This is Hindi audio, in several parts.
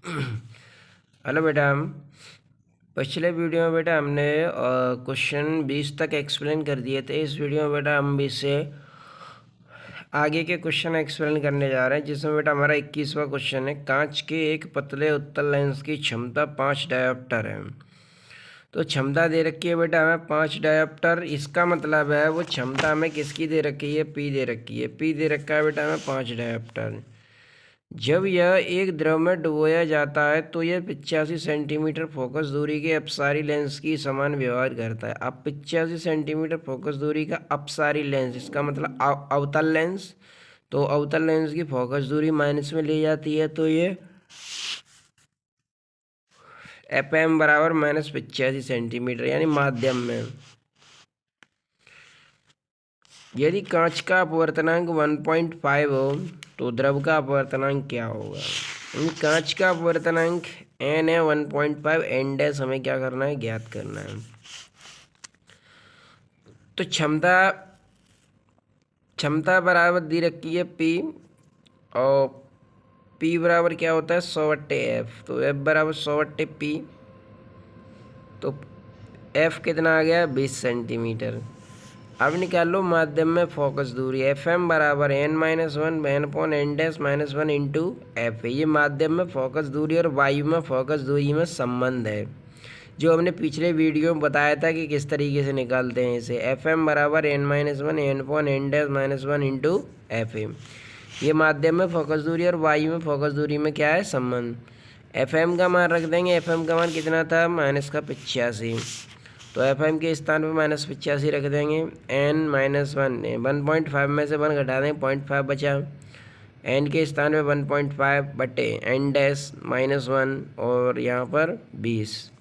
हेलो बेटा। पिछले वीडियो में बेटा हमने क्वेश्चन 20 तक एक्सप्लेन कर दिए थे। इस वीडियो में बेटा हम 20 से आगे के क्वेश्चन एक्सप्लेन करने जा रहे हैं, जिसमें बेटा हमारा 21वां क्वेश्चन है। कांच के एक पतले उत्तल लेंस की क्षमता 5 डायोप्टर है। तो क्षमता दे रखी है बेटा हमें 5 डायोप्टर। इसका मतलब है वो क्षमता हमें किसकी दे रखी है, पी दे रखी है। पी दे रखा है बेटा हमें 5 डायोप्टर। जब यह एक द्रव में डुबोया जाता है तो यह 85 सेंटीमीटर फोकस दूरी के अपसारी लेंस की समान व्यवहार करता है। अब 85 सेंटीमीटर फोकस दूरी का अपसारी लेंस, इसका मतलब अवतल लेंस। तो अवतल लेंस की फोकस दूरी माइनस में ली जाती है, तो ये एफ एम बराबर -85 सेंटीमीटर यानी माध्यम में। यदि कांच का अपवर्तनांक 1.5 हो तो द्रव का अपवर्तनांक क्या होगा। कांच का अपवर्तनांक n है 1.5, एन डैश हमें क्या करना है, ज्ञात करना है। तो क्षमता बराबर दी रखी है P, और P बराबर क्या होता है 100/F। तो F बराबर 100/P। तो F कितना आ गया 20 सेंटीमीटर। अब निकाल लो माध्यम में फोकस दूरी। एफ एम बराबर n-1 n/n dash -1 into F. ये माध्यम में फोकस दूरी और वायु में फोकस दूरी में संबंध है, जो हमने पिछले वीडियो में बताया था कि किस तरीके से निकालते हैं इसे। एफ एम बराबर n-1 n/n dash -1 into F M. ये माध्यम में फोकस दूरी और वायु में फोकस दूरी में क्या है, संबंध। एफ एम का मान रख देंगे। एफ एम का मान कितना था, -85। तो एफ एम के स्थान पर -85 रख देंगे। n-1 1.5 में से 1 घटा देंगे, 0.5 बचा। n के स्थान पे 1.5/n डैश -1 और यहाँ पर 20।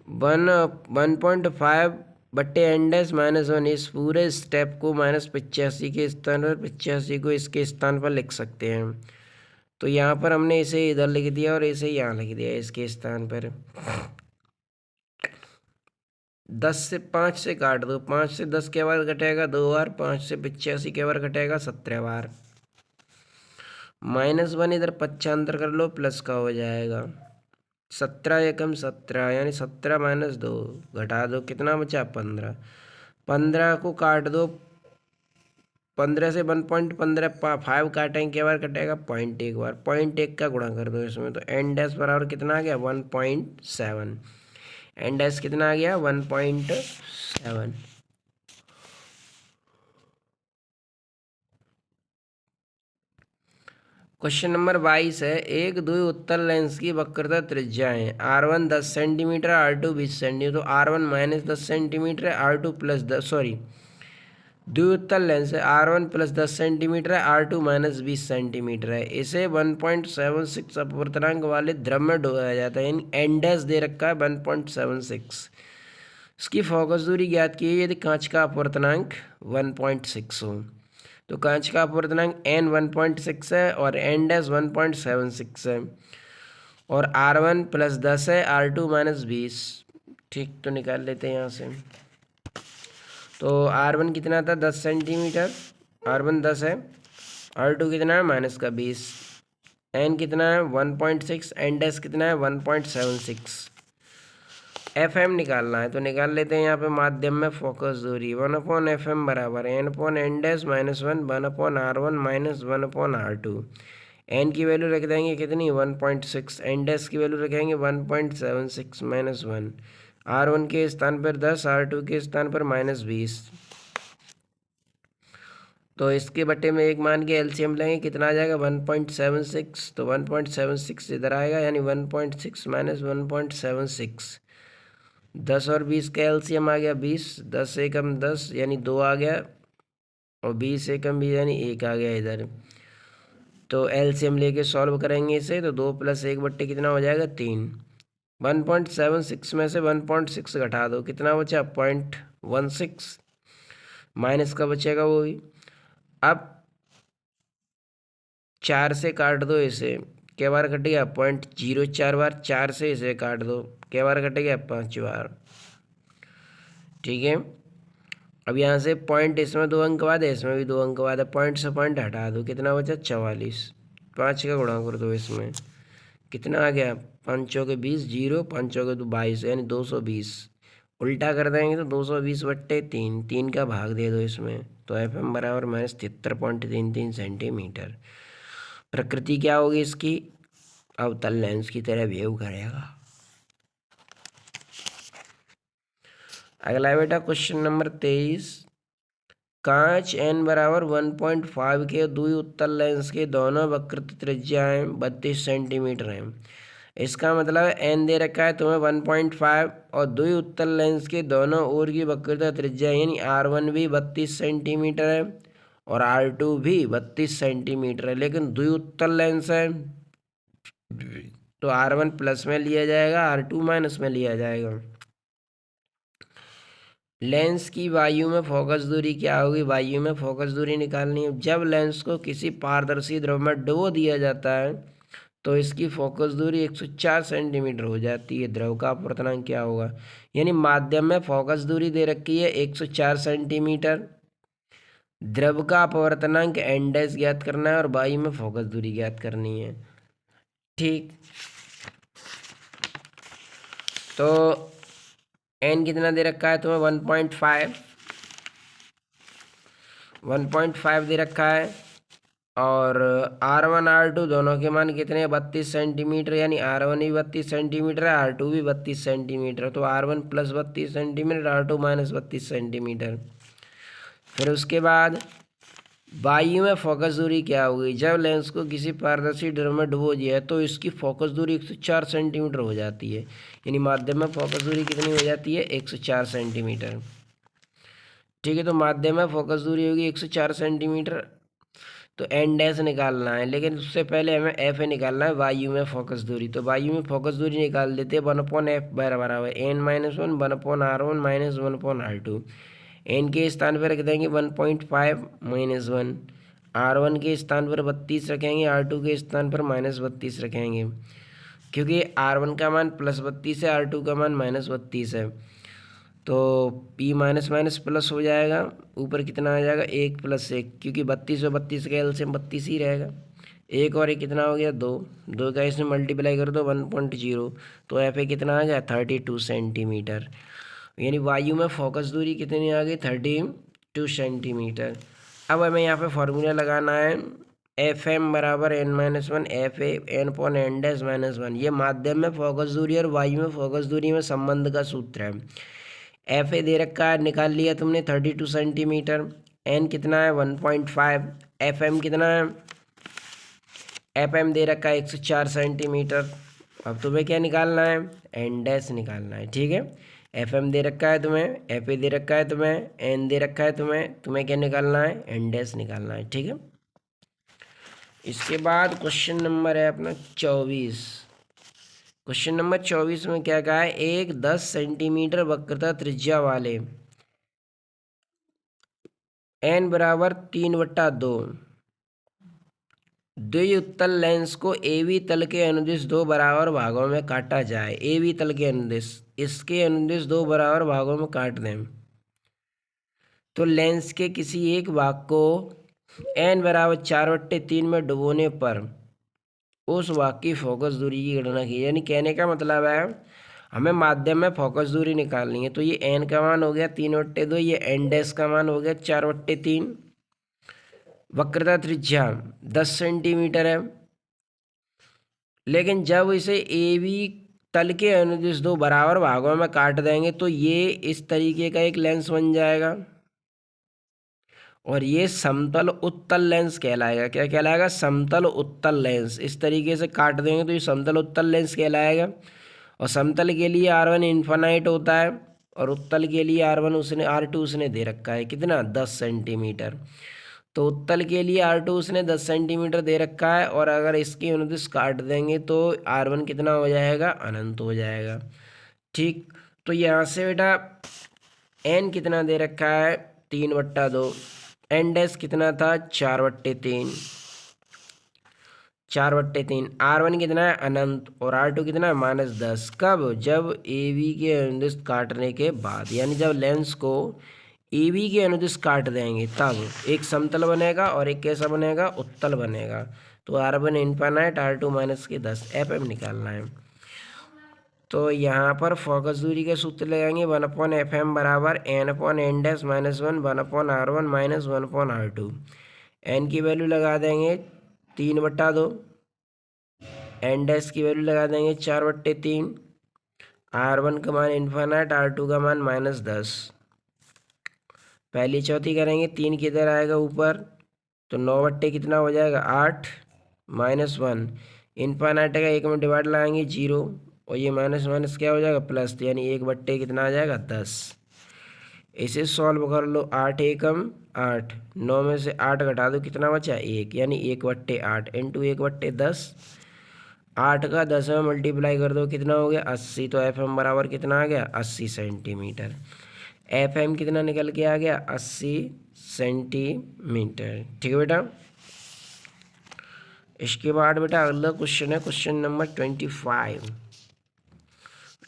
1.5/n dash -1। इस पूरे स्टेप को -85 के स्थान पर 85 को इसके स्थान पर लिख सकते हैं। तो यहाँ पर हमने इसे इधर लिख दिया और इसे यहाँ लिख दिया इसके स्थान पर। 10 से 5 से काट दो, 5 से 10 के बार कटेगा 2 बार, 5 से 85 के बार कटेगा 17 बार। -1 इधर पक्षांतर कर लो, प्लस का हो जाएगा। 17 एकम 17 यानी 17 - 2 घटा दो, कितना बचा 15। 15 को काट दो, 15 से 1.15 काटेंगे के बार कटेगा 0.1 बार। 0.1 का गुणा कर दो इसमें, तो n डैश बराबर कितना आ गया 1.7। एन डैश कितना आ गया 1.7। क्वेश्चन नंबर 22 है। एक द्वि उत्तल लेंस की वक्रता त्रिज्याएं R1 10 सेंटीमीटर, R2 20 सेंटीमीटर। तो R1 -10 सेंटीमीटर है, R2 +10, सॉरी, द्विउत्तल लेंस है। R1 +10 सेंटीमीटर है, R2 -20 सेंटीमीटर है। इसे 1.76 अपवर्तनांक वाले द्रव में डुबाया जाता है, यानी एन डैश दे रखा है 1.76। इसकी फोकस दूरी ज्ञात की है यदि कांच का अपवर्तनांक 1.6 हो। तो कांच का अपवर्तनांक n 1.6 है और n डैश 1.76 है, और R1 +10 है, R2 -20। ठीक, तो निकाल लेते हैं यहाँ से। तो R1 कितना था 10 सेंटीमीटर, R1 10 है। R2 कितना है -20। n कितना है 1.6, n डैश कितना है 1.76। एफ एम निकालना है, तो निकाल लेते हैं यहाँ पे माध्यम में फोकस दूरी। 1/FM बराबर n/n dash -1 1/R1 -1/R2। n की वैल्यू रख देंगे कितनी 1.6, n डैश की वैल्यू रखेंगे 1.76 -1। R1 के स्थान पर 10, R2 के स्थान पर -20। तो इसके बट्टे में एक मान के एलसीएम लेंगे, कितना आ जाएगा 1.76। तो 1.76 इधर आएगा, यानी 1.6 - 1.76। 10 और 20 का एलसीएम आ गया 20। 10 एकम 10 यानी 2 आ गया, और 20 एकम 20 यानी 1 आ गया इधर। तो एलसीएम लेके सॉल्व करेंगे इसे, तो 2 + 1 बट्टे कितना हो जाएगा 3। 1.76 में से 1.6 घटा दो, कितना बचा 0.16, माइनस का बचेगा वो भी। अब 4 से काट दो इसे, क्या बार कटेगा 0.04 बार। 4 से इसे काट दो, क्या बार कटेगा 5 बार। ठीक है, अब यहाँ से पॉइंट, इसमें 2 अंक बाद है, इसमें भी 2 अंक बाद है। पॉइंट से पॉइंट हटा दो, कितना बचा 44। 5 का गुणा कर दो इसमें, कितना आ गया, 5 चौके 20, 0, 5 चौके तो 22, यानी 220। उल्टा कर देंगे तो 220/3, 3 का भाग दे दो इसमें, तो FM बराबर -73.33 सेंटीमीटर। प्रकृति क्या होगी इसकी, अवतल लेंस की तरह बिहेव करेगा। अगला बेटा क्वेश्चन नंबर 23, कांच n बराबर 1.5 के दुई उत्तल लेंस के दोनों वक्रता त्रिज्याएं 32 सेंटीमीटर हैं। इसका मतलब n दे रखा है तुम्हें 1.5 और दुई उत्तल लेंस के दोनों ओर की वक्रता त्रिज्या यानी R1 भी 32 सेंटीमीटर है और R2 भी 32 सेंटीमीटर है, लेकिन दुई उत्तल लेंस है तो R1 प्लस में लिया जाएगा, R2 माइनस में लिया जाएगा। लेंस की वायु में फोकस दूरी क्या होगी, वायु में फोकस दूरी निकालनी है। जब लेंस को किसी पारदर्शी द्रव में डुबो दिया जाता है तो इसकी फोकस दूरी 104 सेंटीमीटर हो जाती है। द्रव का अपवर्तनांक क्या होगा, यानी माध्यम में फोकस दूरी दे रखी है 104 सेंटीमीटर, द्रव का अपवर्तनांक n डैश ज्ञात करना है और वायु में फोकस दूरी ज्ञात करनी है। ठीक, तो n कितना दे रखा है तुम्हें 1.5 दे रखा है और R1 R2 दोनों के मान कितने हैं 32 सेंटीमीटर, यानी R1 भी 32 सेंटीमीटर है, R2 भी 32 सेंटीमीटर, तो R1 plus 32 centimetre, R2 minus 32 centimetre. फिर उसके बाद वायु में फोकस दूरी क्या होगी, जब लेंस को किसी पारदर्शी द्रव में डुबो दिया है तो इसकी फोकस दूरी 104 सेंटीमीटर हो जाती है, यानी माध्यम में फोकस दूरी कितनी हो जाती है 104 सेंटीमीटर। ठीक है, तो माध्यम में फोकस दूरी होगी 104 सेंटीमीटर, तो n डैश निकालना है, लेकिन उससे पहले हमें एफ ए निकालना है वायु में फोकस दूरी। तो वायु में फोकस दूरी निकाल देते हैं 1/f बराबर n-1 1/R1 minus 1/R2। n के स्थान पर रख देंगे 1.5 -1, R1 के स्थान पर 32 रखेंगे, R2 के स्थान पर -32 रखेंगे, क्योंकि R1 का मान +32 है, R2 का मान -32 है, तो P माइनस माइनस प्लस हो जाएगा, ऊपर कितना आ जाएगा 1 + 1, क्योंकि 32 और 32 का एलसीएम 32 ही रहेगा। 1 और 1 कितना हो गया 2, 2 का इसमें मल्टीप्लाई कर दो 1.0, तो एफ ए कितना आ गया 32 सेंटीमीटर, यानी वायु में फोकस दूरी कितनी आ गई 32 सेंटीमीटर। अब हमें यहाँ पे फॉर्मूला लगाना है FM बराबर n-1 F A n/n dash -1, ये माध्यम में फोकस दूरी और वायु में फोकस दूरी में संबंध का सूत्र है। एफ ए दे रखा है, निकाल लिया तुमने 32 सेंटीमीटर, एन कितना है 1.5, एफ एम कितना है, एफ एम दे रखा है 104 सेंटीमीटर। अब तुम्हें क्या निकालना है, एन डैश निकालना है। ठीक है, एफ एम दे रखा है तुम्हें, एफ ए दे रखा है तुम्हें, एन दे रखा है तुम्हें क्या निकालना है, एन डैश निकालना है। ठीक है, इसके बाद क्वेश्चन नंबर है अपना 24। क्वेश्चन नंबर 24 में क्या कहा है, एक 10 सेंटीमीटर वक्रता त्रिज्या वाले n बराबर 3/2 द्विउत्तल लेंस को AB तल के अनुदिश 2 बराबर भागों में काटा जाए। AB तल के अनुदिश, इसके अनुदिश 2 बराबर भागों में काट दें तो लेंस के किसी एक भाग को n बराबर 4/3 में डुबोने पर उस भाग की फोकस दूरी की गणना की। यानी कहने का मतलब है हमें माध्यम में फोकस दूरी निकालनी है, तो ये n का मान हो गया 3/2, ये n डैश का मान हो गया 4/3, वक्रता त्रिज्या 10 सेंटीमीटर है, लेकिन जब इसे AB तल के अनुदिश 2 बराबर भागों में काट देंगे तो ये इस तरीके का एक लेंस बन जाएगा और ये समतल उत्तल लेंस कहलाएगा। क्या कहलाएगा, समतल उत्तल लेंस। इस तरीके से काट देंगे तो ये समतल उत्तल लेंस कहलाएगा। और समतल के लिए R1 इन्फिनाइट होता है और उत्तल के लिए R2 उसने दे रखा है कितना 10 सेंटीमीटर। तो उत्तल के लिए R2 उसने 10 सेंटीमीटर दे रखा है और अगर इसकी अनुदिश काट देंगे तो R1 कितना हो जाएगा, अनंत हो जाएगा। ठीक, तो यहाँ से बेटा n कितना दे रखा है 3/2, n डैश कितना था 4/3, R1 कितना है अनंत और R2 कितना है -10। कब, जब AB के अनुदिश काटने के बाद, यानी जब लेंस को ए बी के अनुदिश काट देंगे तब एक समतल बनेगा और एक कैसा बनेगा, उत्तल बनेगा। तो R1 इनफाइनाइट, R2 माइनस के 10, एफ एम निकालना है। तो यहाँ पर फोकस दूरी के सूत्र लगाएंगे 1/FM बराबर n/n minus 1/R1 minus 1/R2। N की वैल्यू लगा देंगे 3/2, एन डैश की वैल्यू लगा देंगे 4/3, R1 का मान इन्फाइनाइट, R2 का मान -10। पहली चौथी करेंगे, 3 किधर आएगा ऊपर, तो 9 कितना हो जाएगा 8 -1, इन्फाइनाइट का 1 में डिवाइड लगाएंगे 0, और ये माइनस माइनस क्या हो जाएगा प्लस, तो यानी 1 कितना आ जाएगा 10। इसे सॉल्व कर लो, 8 एकम 8, 9 में से 8 घटा दो कितना बचा 1, यानी 1/8 इंटू 1/10, 8 का 10 में मल्टीप्लाई कर दो कितना हो गया 80। तो एफ एम बराबर कितना आ गया 80 सेंटीमीटर। एफ एम कितना निकल के आ गया 80 सेंटीमीटर। ठीक है बेटा। इसके बाद बेटा अगला क्वेश्चन है क्वेश्चन नंबर 25।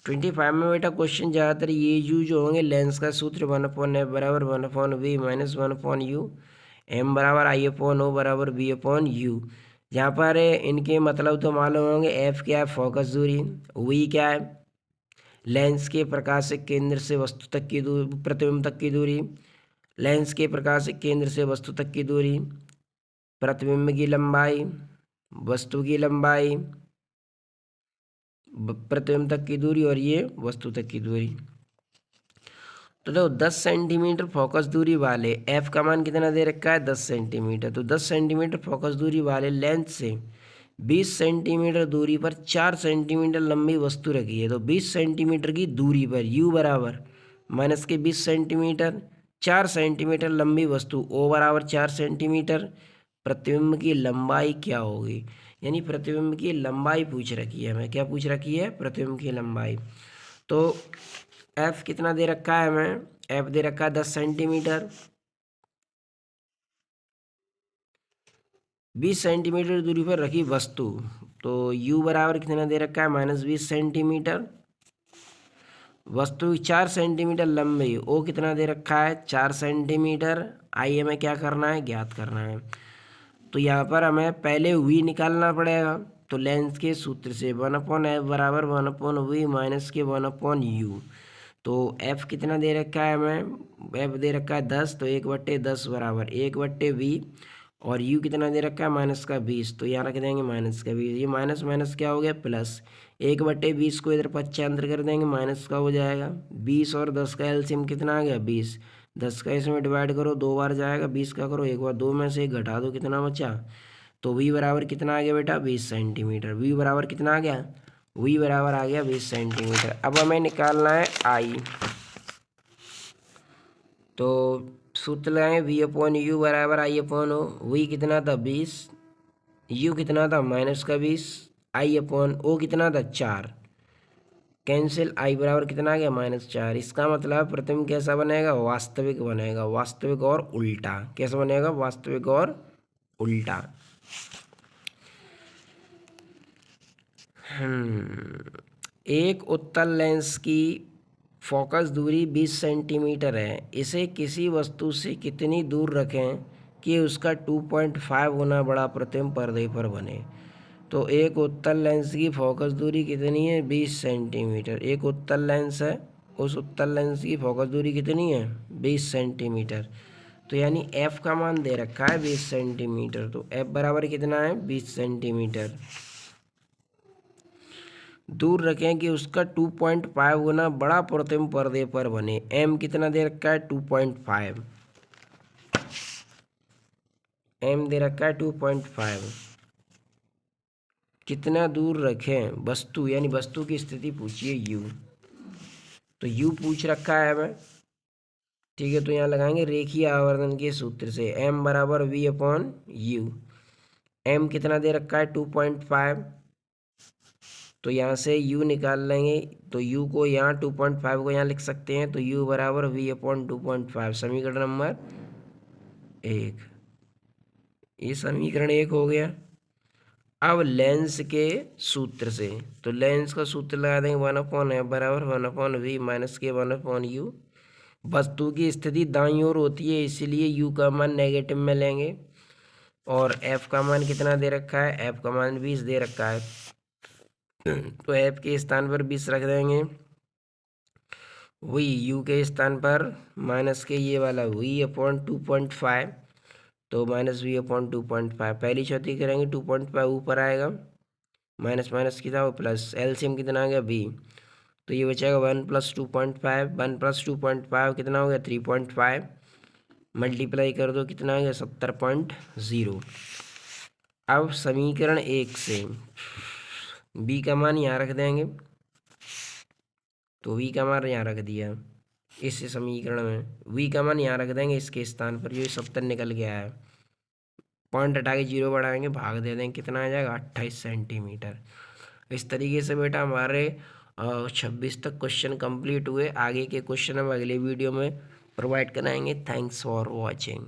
25 में बेटा क्वेश्चन ज़्यादातर ये यूज होंगे, लेंस का सूत्र 1/f बराबर 1/v माइनस 1/u, m बराबर I/o बराबर v/u। यहाँ पर इनके मतलब तो मालूम होंगे, f क्या है फोकस दूरी, v क्या है लेंस के प्रकाशिक केंद्र से वस्तु तक की दूरी, प्रतिबिंब तक की दूरी, लेंस के प्रकाशिक केंद्र से वस्तु तक की दूरी, प्रतिबिंब की लंबाई, वस्तु की लंबाई, प्रतिबिंब तक की दूरी, और ये वस्तु तक की दूरी। तो देखो 10 सेंटीमीटर फोकस दूरी वाले f का मान कितना दे रखा है 10 सेंटीमीटर। तो 10 सेंटीमीटर फोकस दूरी वाले लेंस से 20 सेंटीमीटर दूरी पर 4 सेंटीमीटर लंबी वस्तु रखी है। तो 20 सेंटीमीटर की दूरी पर u बराबर माइनस के 20 सेंटीमीटर, 4 सेंटीमीटर लंबी वस्तु o बराबर 4 सेंटीमीटर, प्रतिबिंब की लंबाई क्या होगी, यानी प्रतिबिंब की लंबाई पूछ रखी है हमें। क्या पूछ रखी है, प्रतिबिंब की लंबाई। तो f कितना दे रखा है हमें, f दे रखा है 10 सेंटीमीटर, 20 सेंटीमीटर दूरी पर रखी वस्तु, तो u बराबर कितना दे रखा है -20 सेंटीमीटर, वस्तु 4 सेंटीमीटर लंबी, o कितना दे रखा है 4 सेंटीमीटर, आई हमें क्या करना है ज्ञात करना है। तो यहाँ पर हमें पहले v निकालना पड़ेगा। तो लेंस के सूत्र से 1/f बराबर 1/v माइनस के 1/u। तो f कितना दे रखा है हमें, f दे रखा है 10, तो 1/10 बराबर 1/v, और u कितना दे रखा है -20, तो यहाँ रख देंगे -20। ये माइनस माइनस क्या हो गया प्लस, 1/20 को इधर पक्षांतर कर देंगे माइनस का हो जाएगा, 20 और 10 का एलसीएम कितना आ गया 20, 10 का इसमें डिवाइड करो 2 बार जाएगा, 20 का करो एक बार, 2 में से 1 घटा दो कितना बचा। तो v बराबर कितना आ गया बेटा 20 सेंटीमीटर। v बराबर कितना आ गया, v बराबर आ गया 20 सेंटीमीटर। अब हमें निकालना है i। तो सूत्र लगाएं v/u बराबर I/o। v कितना था 20, u कितना था -20, I/o कितना था 4, कैंसिल, i बराबर कितना आ गया -4। इसका मतलब प्रतिबिंब कैसा बनेगा, वास्तविक बनेगा, वास्तविक और उल्टा। कैसा बनेगा, वास्तविक और उल्टा। एक उत्तल लेंस की फोकस दूरी 20 सेंटीमीटर है। इसे किसी वस्तु से कितनी दूर रखें कि उसका 2.5 गुना बड़ा प्रतिबिंब पर्दे पर बने। तो एक उत्तल लेंस की फोकस दूरी कितनी है 20 सेंटीमीटर। एक उत्तल लेंस है, उस उत्तल लेंस की फोकस दूरी कितनी है 20 सेंटीमीटर। तो यानी f का मान दे रखा है 20 सेंटीमीटर। तो f बराबर कितना है 20 सेंटीमीटर। दूर रखें कि उसका 2.5 गुना बड़ा प्रतिबिंब पर्दे पर बने। m कितना दे रखा है 2.5, m दे रखा है 2.5। कितना दूर रखें वस्तु, यानी वस्तु की स्थिति पूछिए u, तो u पूछ रखा है हमें। ठीक है, तो यहाँ लगाएंगे रेखीय आवर्धन के सूत्र से m बराबर v/u। m कितना दे रखा है 2.5, तो यहाँ से u निकाल लेंगे। तो u को यहाँ 2.5 को यहाँ लिख सकते हैं। तो u बराबर v/2.5, समीकरण नंबर 1। ये समीकरण 1 हो गया। अब लेंस के सूत्र से, तो लेंस का सूत्र लगा देंगे 1/f बराबर 1/v माइनस के 1/u। वस्तु की स्थिति दाईं ओर होती है, इसीलिए u का मान नेगेटिव में लेंगे। और f का मान कितना दे रखा है, f का मान 20 दे रखा है, तो f के स्थान पर 20 रख देंगे। वही u के स्थान पर माइनस के ये वाला v/2.5, तो -v/2.5 पहली चौथी करेंगे 2.5 ऊपर आएगा, माइनस माइनस कितना हो प्लस, एलसीएम कितना आ गया v, तो ये बचेगा 1 + 2.5, 1 + 2.5 कितना हो गया 3.5, मल्टीप्लाई कर दो कितना आ गया 70.0। अब समीकरण 1 से b का मान यहाँ रख देंगे, तो v का मान यहाँ रख दिया इस समीकरण में, v का मान यहाँ रख देंगे इसके स्थान पर, जो 70 निकल गया है, पॉइंट हटा के 0 बढ़ाएंगे, भाग दे देंगे, कितना आ जाएगा 28 सेंटीमीटर। इस तरीके से बेटा हमारे 26 तक क्वेश्चन कंप्लीट हुए। आगे के क्वेश्चन हम अगले वीडियो में प्रोवाइड कराएंगे। Thanks for watching.